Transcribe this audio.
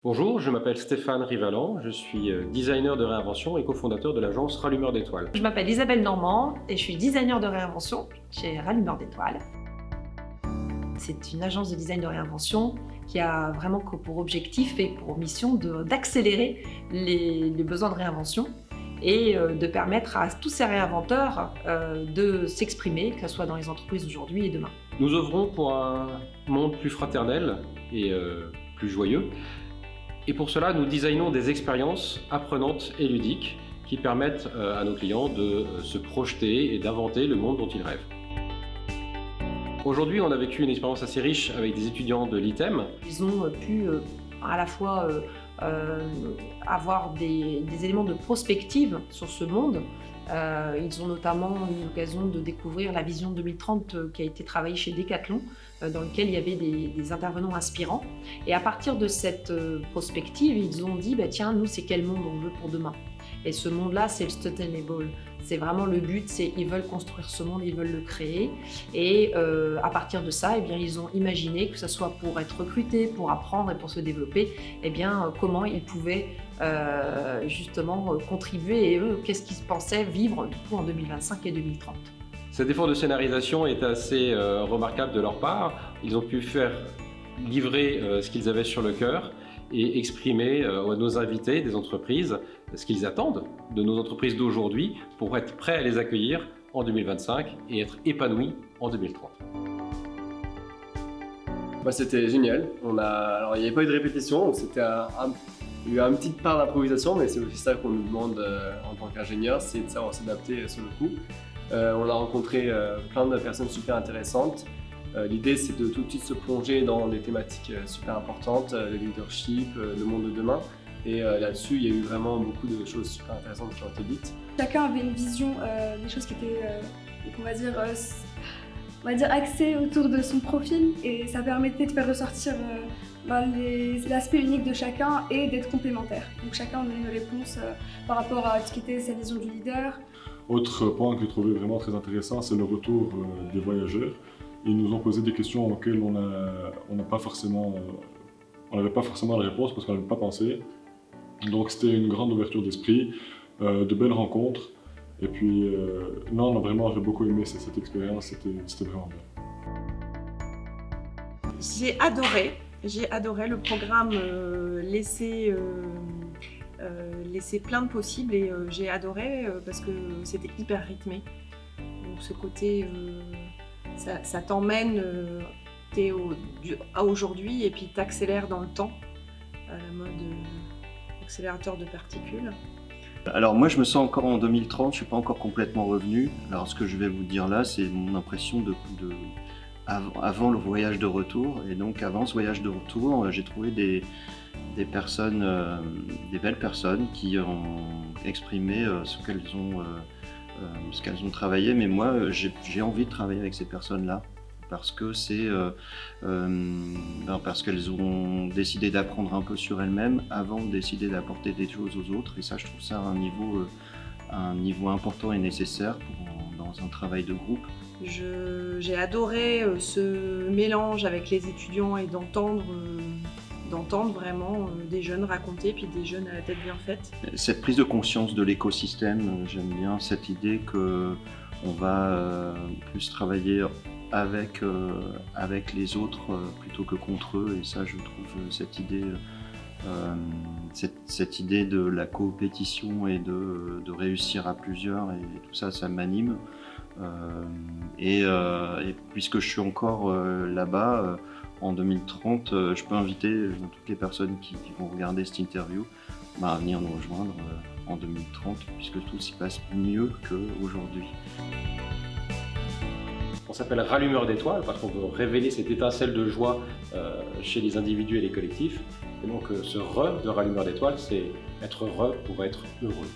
Bonjour, je m'appelle Stéphane Rivalan, je suis designer de réinvention et cofondateur de l'agence Rallumeur d'étoiles. Je m'appelle Isabelle Normand et je suis designer de réinvention chez Rallumeur d'étoiles. C'est une agence de design de réinvention qui a vraiment pour objectif et pour mission d'accélérer les besoins de réinvention et de permettre à tous ces réinventeurs de s'exprimer, que ce soit dans les entreprises d'aujourd'hui et demain. Nous œuvrons pour un monde plus fraternel et plus joyeux. Et pour cela, nous designons des expériences apprenantes et ludiques qui permettent à nos clients de se projeter et d'inventer le monde dont ils rêvent. Aujourd'hui, on a vécu une expérience assez riche avec des étudiants de l'ITEM. Ils ont pu à la fois avoir des éléments de prospective sur ce monde. Ils ont notamment eu l'occasion de découvrir la vision 2030 qui a été travaillée chez Decathlon, dans lequel il y avait des intervenants inspirants. Et à partir de cette prospective, ils ont dit tiens, nous, c'est quel monde on veut pour demain? Et ce monde-là, c'est le sustainable. C'est vraiment le but, ils veulent construire ce monde, ils veulent le créer. Et à partir de ça, ils ont imaginé que ce soit pour être recrutés, pour apprendre et pour se développer, comment ils pouvaient justement contribuer et eux, qu'est-ce qu'ils pensaient vivre du coup en 2025 et 2030. Cet effort de scénarisation est assez remarquable de leur part. Ils ont pu faire livrer ce qu'ils avaient sur le cœur et exprimer à nos invités des entreprises ce qu'ils attendent de nos entreprises d'aujourd'hui pour être prêts à les accueillir en 2025 et être épanouis en 2030. C'était génial. Alors, il n'y avait pas eu de répétition, donc il y a eu une petite part d'improvisation, mais c'est aussi ça qu'on nous demande en tant qu'ingénieur, c'est de savoir s'adapter sur le coup. On a rencontré plein de personnes super intéressantes. L'idée, c'est de tout de suite se plonger dans des thématiques super importantes, le leadership, le monde de demain. Et là-dessus, il y a eu vraiment beaucoup de choses super intéressantes qui ont été dites. Chacun avait une vision des choses qui étaient, on va dire axées autour de son profil, et ça permettait de faire ressortir l'aspect unique de chacun et d'être complémentaires. Donc chacun donnait une réponse par rapport à ce qui était sa vision du leader. Autre point que j'ai trouvé vraiment très intéressant, c'est le retour des voyageurs. Ils nous ont posé des questions auxquelles on n'avait pas forcément la réponse parce qu'on n'avait pas pensé. Donc c'était une grande ouverture d'esprit, de belles rencontres. Et puis, non, j'ai beaucoup aimé cette expérience, c'était vraiment bien. J'ai adoré le programme laisser plein de possibles et j'ai adoré parce que c'était hyper rythmé. Donc ce côté, ça t'emmène à aujourd'hui et puis t'accélère dans le temps, à la mode accélérateur de particules. Alors moi je me sens encore en 2030, je suis pas encore complètement revenu. Alors ce que je vais vous dire là, c'est mon impression avant le voyage de retour. Et donc avant ce voyage de retour, j'ai trouvé des personnes, des belles personnes qui ont exprimé ce qu'elles ont travaillé. Mais moi j'ai envie de travailler avec ces personnes-là. Parce que parce qu'elles ont décidé d'apprendre un peu sur elles-mêmes avant de décider d'apporter des choses aux autres. Et ça, je trouve ça un niveau important et nécessaire dans un travail de groupe. J'ai adoré ce mélange avec les étudiants et d'entendre vraiment des jeunes raconter, puis des jeunes à la tête bien faite. Cette prise de conscience de l'écosystème, j'aime bien cette idée qu'on va plus travailler avec les autres plutôt que contre eux, et ça je trouve cette idée de la coopétition et de réussir à plusieurs, et tout ça, ça m'anime. Et puisque je suis encore là-bas en 2030, je peux inviter toutes les personnes qui vont regarder cette interview à venir nous rejoindre en 2030, puisque tout s'y passe mieux qu'aujourd'hui. On s'appelle Rallumeur d'étoiles parce qu'on veut révéler cette étincelle de joie chez les individus et les collectifs. Et donc ce re de Rallumeur d'étoiles, c'est être heureux pour être heureux.